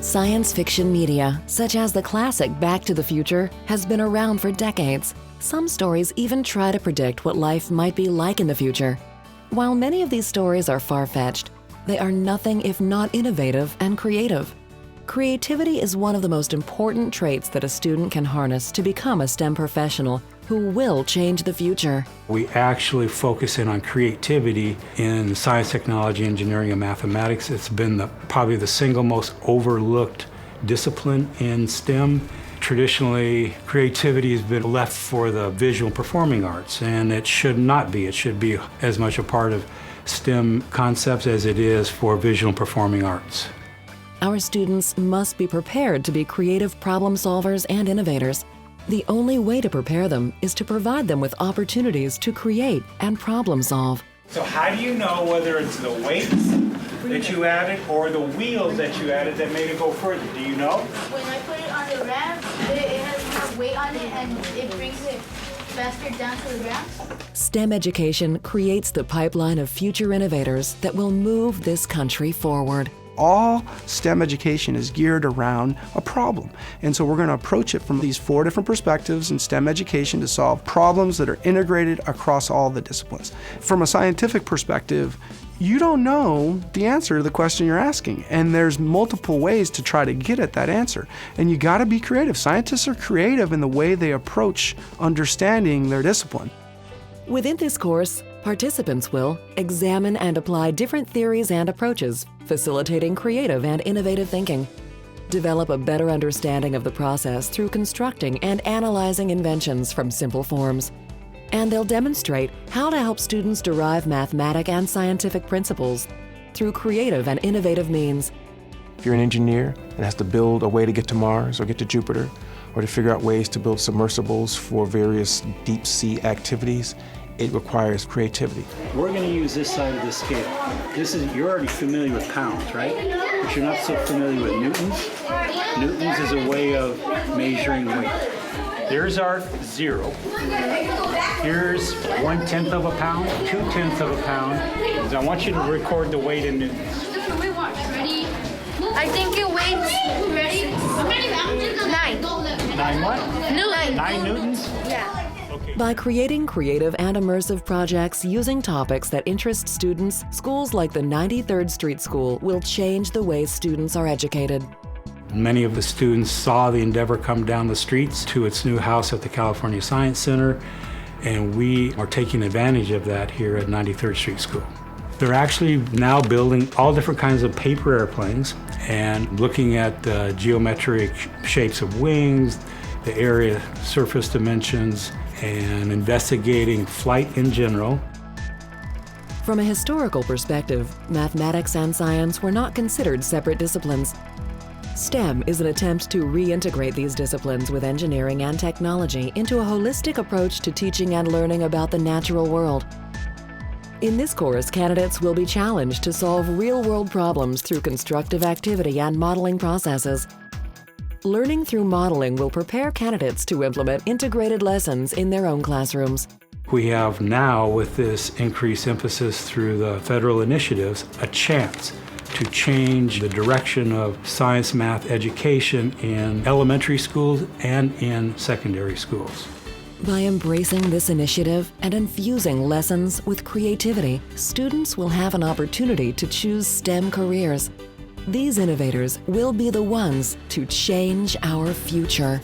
Science fiction media, such as the classic Back to the Future, has been around for decades. Some stories even try to predict what life might be like in the future. While many of these stories are far-fetched, they are nothing if not innovative and creative. Creativity is one of the most important traits that a student can harness to become a STEM professional who will change the future. We actually focus in on creativity in science, technology, engineering, and mathematics. It's been probably the single most overlooked discipline in STEM. Traditionally, creativity has been left for the visual and performing arts, and it should not be. It should be as much a part of STEM concepts as it is for visual and performing arts. Our students must be prepared to be creative problem solvers and innovators. The only way to prepare them is to provide them with opportunities to create and problem solve. So how do you know whether it's the weights that you added or the wheels that you added that made it go further? Do you know? When I put it on the ramp, it has more weight on it and it brings it faster down to the ramp. STEM education creates the pipeline of future innovators that will move this country forward. All STEM education is geared around a problem. And so we're going to approach it from these 4 different perspectives in STEM education to solve problems that are integrated across all the disciplines. From a scientific perspective, you don't know the answer to the question you're asking, and there's multiple ways to try to get at that answer. And you got to be creative. Scientists are creative in the way they approach understanding their discipline. Within this course, participants will examine and apply different theories and approaches, facilitating creative and innovative thinking. Develop a better understanding of the process through constructing and analyzing inventions from simple forms. And they'll demonstrate how to help students derive mathematic and scientific principles through creative and innovative means. If you're an engineer and has to build a way to get to Mars or get to Jupiter, or to figure out ways to build submersibles for various deep sea activities, it requires creativity. We're going to use this side of the scale. You're already familiar with pounds, right? But you're not so familiar with newtons. Newtons is a way of measuring weight. There's our 0. Here's 1/10 of a pound, 2/10 of a pound. I want you to record the weight in newtons. Ready? I think it weighs, ready? 9. 9 what? 9. 9 newtons? Yeah. By creating creative and immersive projects using topics that interest students, schools like the 93rd Street School will change the way students are educated. Many of the students saw the Endeavor come down the streets to its new house at the California Science Center, and we are taking advantage of that here at 93rd Street School. They're actually now building all different kinds of paper airplanes and looking at the geometric shapes of wings, the area surface dimensions, and investigating flight in general. From a historical perspective, mathematics and science were not considered separate disciplines. STEM is an attempt to reintegrate these disciplines with engineering and technology into a holistic approach to teaching and learning about the natural world. In this course, candidates will be challenged to solve real-world problems through constructive activity and modeling processes. Learning through modeling will prepare candidates to implement integrated lessons in their own classrooms. We have now, with this increased emphasis through the federal initiatives, a chance to change the direction of science math education in elementary schools and in secondary schools. By embracing this initiative and infusing lessons with creativity, students will have an opportunity to choose STEM careers. These innovators will be the ones to change our future.